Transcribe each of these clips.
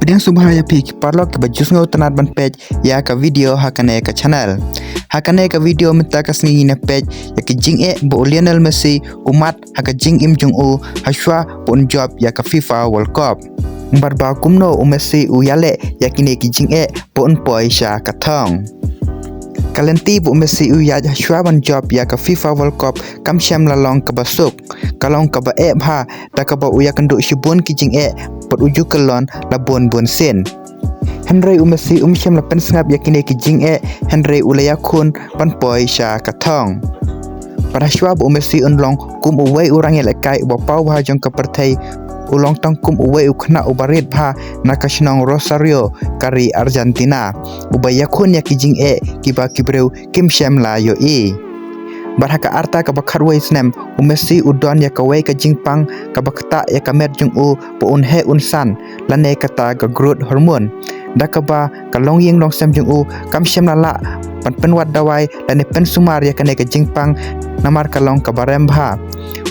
Pedang subhaya pik parlok ke bajus ngau tanat ban page ya ka video hakane ka channel. Hakane ka video menta ka sngi na page ya ke jing bo Lionel Messi umat haka jing Im Jong U hashwa pon job ya ka FIFA World Cup. Barba kumno Messi yale ya kine ki jing pon poi sha ka thong. Kalenti bu Messi ya hashwa ban job ya ka FIFA World Cup kam syam la long ka basuk. Kalong ka ba bha da ka ba ya kandu shibun ki jing pot uju kelon la bon sen. Henry Messi syam la pen sngap yakine ki jing Henry ulaya khun pan poi sha ka thong. Pada shwa bu Messi long kum uwei urang ya lekai ba pau bha jong ka perthai ulong tang kum uwei khna ubarit bha nakashnong Rosario kari Argentina ubaya khun ya ki jing ki ba kibreu kim syam la yo Barhaka arta ka bakharwai snem Messi udon ya kawai ka jingpang ka bakta ya ka met jung po he san lane kata ka growth hormone dakaba ka longyeng long sem jung kam shem la pan penwat dawai lane pen sumar ya kane ka jingpang namar ka long ka barem bha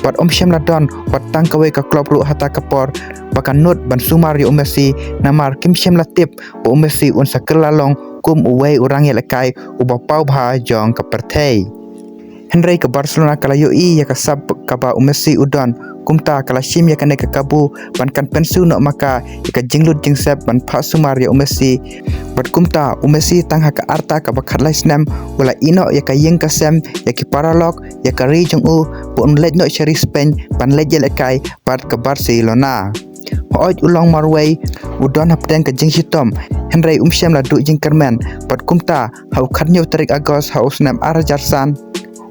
wat shem la don wat tang kawai ka klub ru hata ka por bakan not ban sumar ya Messi namar kim shem la tip po Messi sakela long kum uwei urang ya lekai pau bha jong ka perthei. Henry ke Barcelona kala ya ka sab ka ba Messi udon kumta kala shim ya kane ka kabu ban kan pensu no maka ya ka jinglut jingsep ban pha sumar ya Messi bat kumta Messi tang ha ka arta ka ba khatlai snam wala ino ya ka yeng ka sem ya ki paralog ya ka ri jong po lej no shari Spain ban lej ya kai bat ka Barcelona hooj ulong marway udon hapteng ka jing hitom Henry syam la du jing kermen bat kumta hau khatnyo tarik Agos hau snam Arjarsan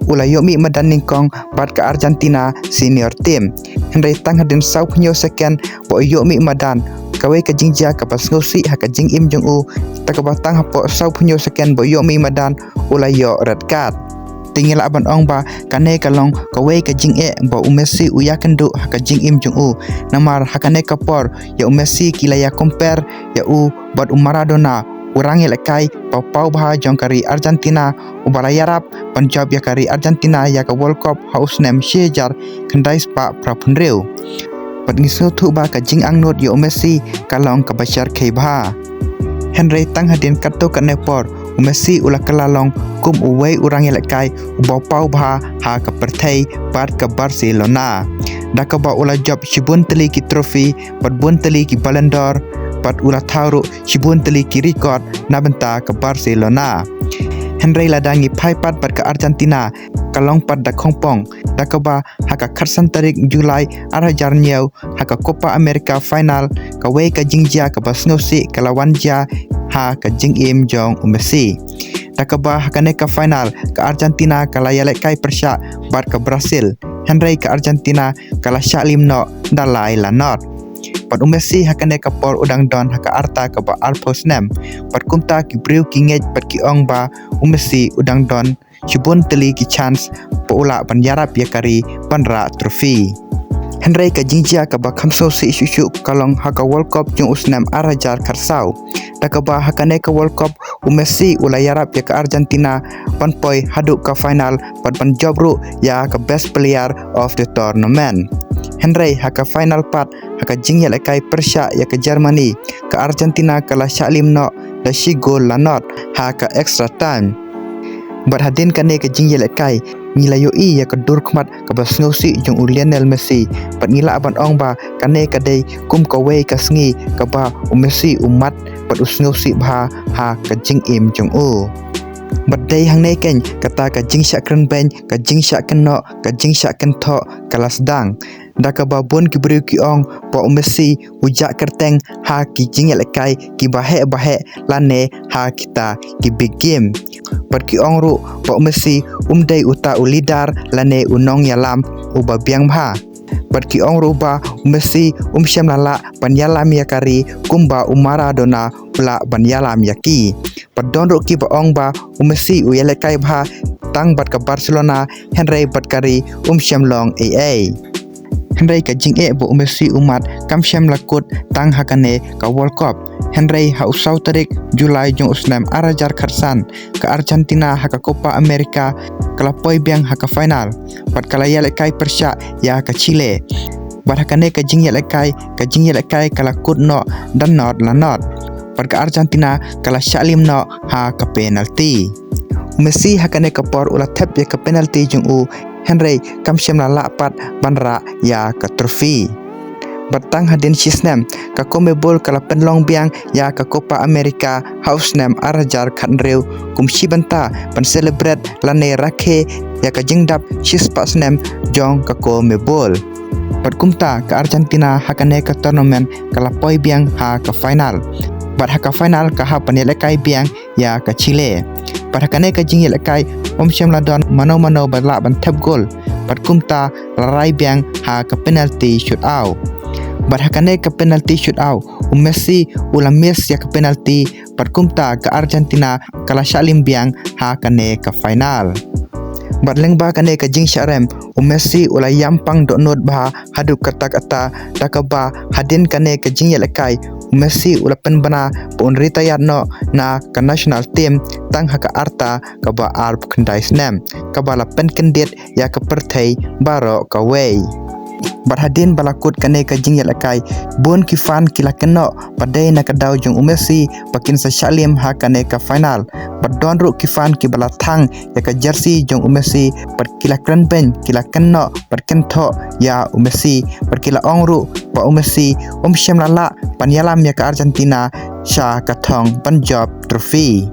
ula yomi madan ningkong bat ka Argentina senior team Henry tang hadin sau knyo second po yomi madan kawai ka jingja ka pasngosi ha ka jing Im Jong U takaba tang hapo sau knyo second bo yomi madan ula yo red card tinggal aban ong ba kane kalong kawai ka jing bo Messi ya kendu ha ka jing Im Jong U namar ha kane ka por ya Messi kila ya compare ya bat Maradona urang ya lekai pau bha jongkari Argentina ubala yarap panjab ya kari Argentina ya ka World Cup house nem shejar khandai spa prapunreu pat ngisu thu ba ka jing angnot yo Messi kalong ka bashar khei bha Henry tang hadin katto ka nepor Messi ula kalalong kum uwei urang ya lekai pau bha ha ka perthei pat ka Barcelona dakaba ula job shibun teli ki trophy pat bun teli ki Ballon d'Or pat ula tharu shibun teli ki record na benta ke Barcelona Henry ladangi pai pat ka Argentina kalong pat da khongpong dakaba haka kharsan tarik Julai arhajar nyau haka Copa America final ka wei ka jingja ka basnosi kalawanja ha ka jing Im Jong Messi dakaba haka ne ka final ka Argentina kala yale kai persya bat ka Brazil Henry ka Argentina kala shalim no dalai lanot pat Messi hakane ka por udang don haka arta ka ba alposnem pat kumta ki breu ki ngej pat ki ong ba Messi udang don shibun teli ki chance po ula ban yarap ya kari panra trophy Henry ka jingja ka ba khamso si isu kalong haka World Cup jung usnem arajar kharsau dakaba hakane ka World Cup Messi ula yarap ya ka Argentina panpoi haduk ka final pat ban jobru ya ka best player of the tournament Henry haka final part haka jing ya lekai persya ya ke Germany ke Argentina kala shalim no da shi gol lanot haka extra time bat hadin kane ke jing ya lekai ngila yo ya ke durkmat ke basngosi jong Lionel Messi pat ngila aban ong ba kane ka dei kum ka wei ka sngi ka ba Messi umat pat usngosi bha ha ka jing Im Jong U badai hang nei ken kata ka jing syak kren ben ka jing syak ken no ka jing syak ken tho kalas dang dakaba bon ki breu ki ong po Messi ujak kerteng ha ki jing lekai ki bahe lane ha kita ki big game pat ki ong ru po Messi dei uta ulidar lane unong yalam uba biang bha pat ki ong ru ba Messi syam lala pan yalam ya kari kumba Maradona ula ban yalam yaki pat don ru ki ba ong ba Messi ya lekai bha tang bat ka Barcelona Henry bat kari syam long Henry ka jing bo Messi umat kam syam lakut tang hakane ka World Cup Henry ha usau tarik Julai jong usnem arajar kharsan ka Argentina haka Copa America kala poi biang haka final pat kala yale kai persya ya ka Chile Barhakane ka jing yelekai kala kut no dan not la not. Bar ka Argentina kala Shalim no ha ka penalty. Messi hakane ka por ula tep ya ka penalty jung u Henry kamshem la pat banra ya ka trofi. Batang hadin sisnem ka Comebol kala penlong biang ya ka Copa America hausnem arajar khanreu kumshi banta pan celebrate lane rakhe ya ka jingdap sispasnem jong ka Comebol. Bat kumta ka Argentina hakane ka tournament kala poi biang ha ka final. Bat ha ka final ka ha panelekai biang ya ka Chile. Bat hakane ka jing yelekai omshem ladon mano badla ban tep gol. Bat kumta larai biang ha ka penalty shootout. Barhakane ka penalty shootout Messi ula miss ya ka penalty kumta ka Argentina kala Shalim biang ha kane ka final. Barleng ba kane ka jing syarem Messi ula yampang donot bah hadu kata takaba hadin kane ka jing yelekai Messi ula penbana pun retired no na ka national team tang haka arta ka ba arb kandai snem ka bala pen kendit ya ka perthai baro ka way. Barhadin balakut kane ka jing yelekai bon kifan kila keno padai na kadau jong Messi pakin sa Shalim ha kane ka final. Badon ru kifan ki bala thang ya ka jersey jong Messi par kila kran ben kila keno par kentho ya Messi par kila ong ru pa Messi shem lala panyalam ya ka Argentina sha ka thong Punjab trophy.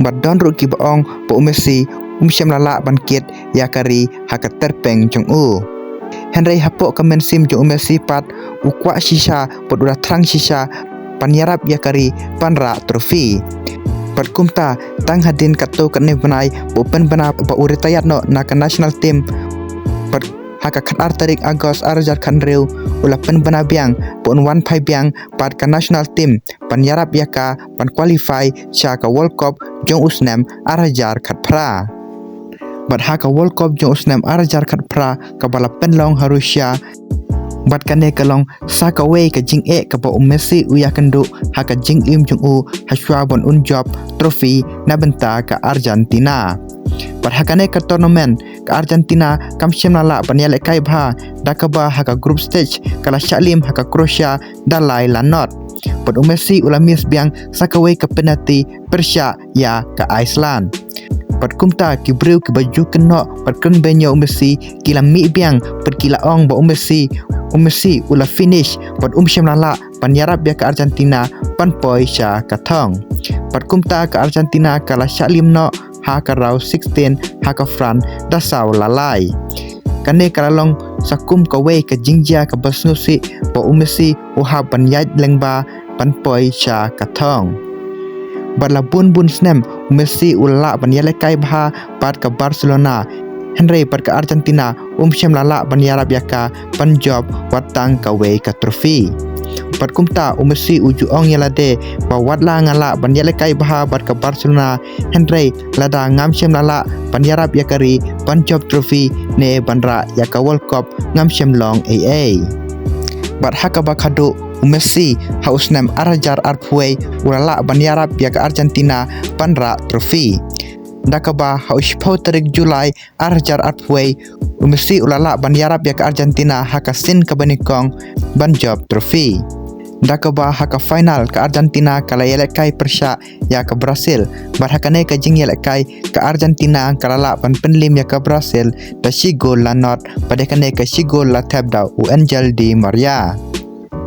Badon ru ki baong pa Messi shem lala ban kit ya kari ha ka terpeng jong u. Henry hapok ka mensim jong Messi pat ukwa shisha pot ura trang shisha panyarap yakari panra trofi. Pat kumta tang hadin kato kane banai open bana pa uritayat no na ka national team pat haka khatar tarik Agos arajar khanreu ula pen bana biang pon 1-5 biang pat ka national team panyarap yaka pan qualify sha ka World Cup jong usnem arajar khatpra. Bat haka World Cup jong usnem arajar khatpra ka bala penlong harusya bat kane kalong saka way ka jing ka ba Messi uya kendu haka jing im jong u haswa bon unjob trophy na benta ka Argentina. Bat hakane ka tournament ka Argentina kamshem la panyale kai bha dakaba haka group stage kala Shalim haka Croatia dalai lanot. Bat Messi ulamis biang saka way ka penalty Persia ya ka Iceland. Pat kumta ki breu ki baju keno pat kan benyo Messi kila mi biang pat kila ong ba Messi ula finish pat shem lala panyarap ya ka Argentina pan poi sha ka thong. Pat kumta ka Argentina kala Shalim no ha ka raw 16 ha ka Fran da saw lalai. Kane kalalong sakum ka way ka jingja ka basnusi ba Messi ha panyaj lengba pan poi sha ka thong. Batla bun snem Messi ula panyale kai bha pat ka Barcelona Henry pat ka Argentina shem lala panyarap yaka Punjab watang ka way ka trophy. Pat kumta Messi uju ong yalade ba watla ngala panyale kai bha pat ka Barcelona Henry lada shem lala panyarap yakari Punjab trophy ne banra yaka World Cup shem long AA. Bat haka bakado Messi hausnem arajar arpway urala banyarap ya ka Argentina panra trophy. Dakaba haus tarik Julai arajar arpway Messi ulala banyarap ya ka Argentina haka sin ka banikong Punjab trophy. Dakaba haka final ka Argentina kala yelekai Persia ya ka Brazil. Barhakane ka jing yelekai ka Argentina kalala pan penlim ya ka Brazil da sigol lanot padekane ka sigol la tabda u Angel Di Maria.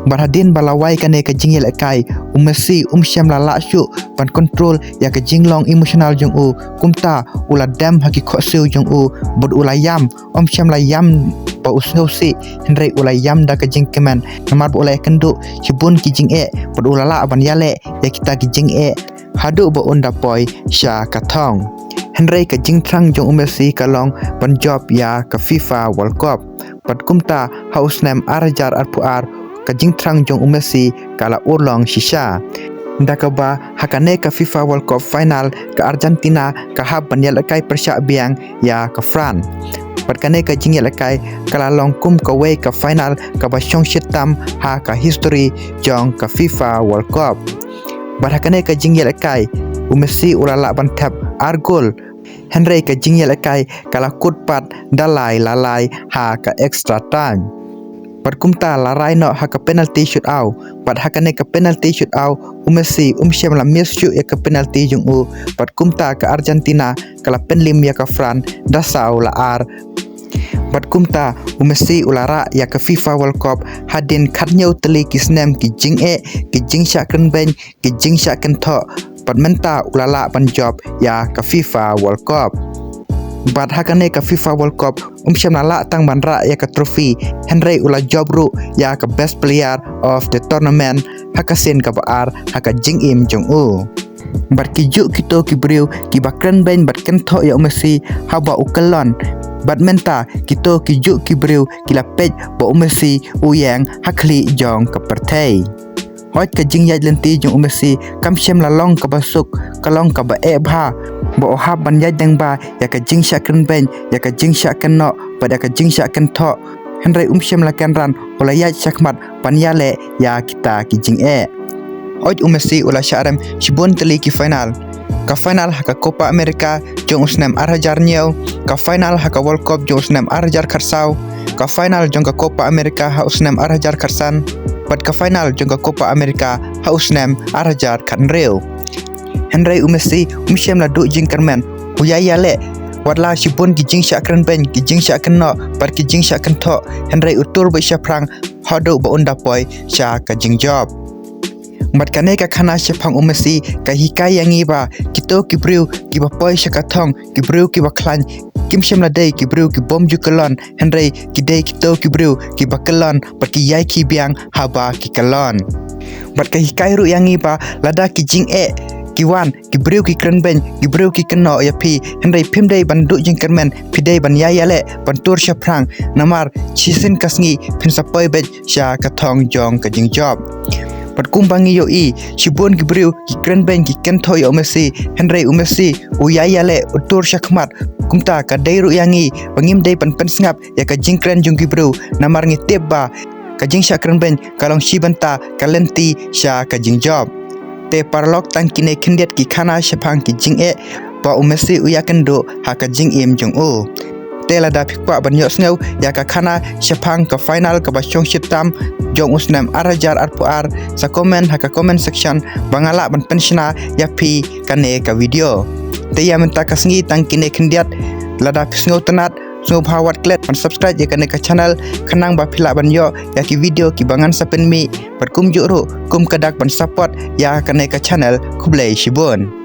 Barhadin balawai kane ka jing yelekai Messi shem lala syu pan control ya ka jinglong emotional jong u kumta ula dam haki khoseu jong u bod ula yam shem la yam pa usngausi Henry ula yam da ka jing kemen namar ula kendu cibun ki jing bod ula la ban yale ya kita ki jing hadu ba unda poi sha ka thong. Henry ka jing trang jong Messi kalong Punjab ya ka FIFA World Cup pat kumta hausnem arajar arpuar ka jing trang jong Messi kala urlong shisha. Dakaba hakane ka FIFA World Cup final ka Argentina ka hab ban yelekai Persia biang ya ka Fran. Patkane ka jing yelekai kala long kum ka way ka final ka ba shong shitam ha ka history jong ka FIFA World Cup. Barhakane ka jing yelekai Messi ulala ban tap argol Henry ka jing yelekai kala kutpat dalai lalai ha ka extra time. Pat kumta larai no haka penalty shootout. Pat hakane ka penalty shootout Messi syam la misu ya ka penalty jung pat kumta ka Argentina kala penlim ya ka Fran dasau la ar. Pat kumta Messi ulara ya ka FIFA World Cup hadin khatnyau teli kisnem ki jing sha kan ben ki jing sha kan tho pat menta ulala ban job ya ka FIFA World Cup. Bat hakane ka FIFA World Cup syam la tang banra ya ka trophy Henry ula job ru ya ka best player of the tournament hakasin ka baar haka jing im jong bat ki juk kito ki briu ki bakran ben bat kan tho ya Messi haba ukalon bat menta kito ki juk ki briu ki la pej bo Messi uyang hakli jong ka perthei hoi ka jing yai lenti jong Messi kam syam la long ka basuk kalong ka ba bha bo ha ban yai dang ba ya ka jing sha kan ben ya ka jing sha kan no pada ka jing sha kan tho Henry syam la kan ran ola yai chakmat pan ya le ya kita ki jing oj Messi ula syaram shibun teli ki final ka final haka Copa America jong usnem arhajar nyau ka final haka World Cup jong usnem arhajar kharsau ka final jong ka Copa America ha usnem arhajar kharsan pat ka final jong ka Copa America ha usnem arhajar khanreu Henry Messi syam la du jing kermen uyaya le wadla shibun ki jing sha kran ben ki jing sha kan no pat ki jing sha kan tho Henry utur ba sha prang hodo ba unda poi sha ka jing job mat kane ka khana shapang Messi ka hikai yangi ba kito ki briu ki ba poi sha ka thong ki briu ki ba khlan kim syam la dei ki briu ki bom ju kalon Henry ki dei kito ki briu ki ba kalon pat ki yai ki biang haba ki kalon mat ka hikai ru yangi ba lada ki jing ki wan ki briu ki kran ben ki briu ki kno ya pi Henry pim dei ban du jing kermen pi dei ban ya le ban tur sha prang namar chisin kasngi pin sa poi bet sha ka thong jong ka jing job pat kumbangi yo shibun ki briu ki kran ben ki ken tho yo Messi Henry Messi uyaya le utur sha khmat kumta ka dei ru yangi bangim dei pan sngap ya ka jing kran jung ki briu namar ngi teba ka jing sha kran ben kalong shibanta kalenti sha ka jing job te parlok tang kine khindiat ki khana shapang ki jing ba Messi uyakan do haka jing im jong te lada phikpa ban yo sneu ya ka khana shapang ka final ka ba chong shitam jong usnam arhajar arpuar sa comment haka comment section bangala ban pensiona ya pi kane ka video te ya menta kasngi tang kine khindiat lada phsngau tanat so phawat klet pan subscribe ya kane ka channel khanang ba phila ban yo ya ki video ki bangan sapen mi pat kum juru kum kadak ban support ya kane ka channel kublai shibun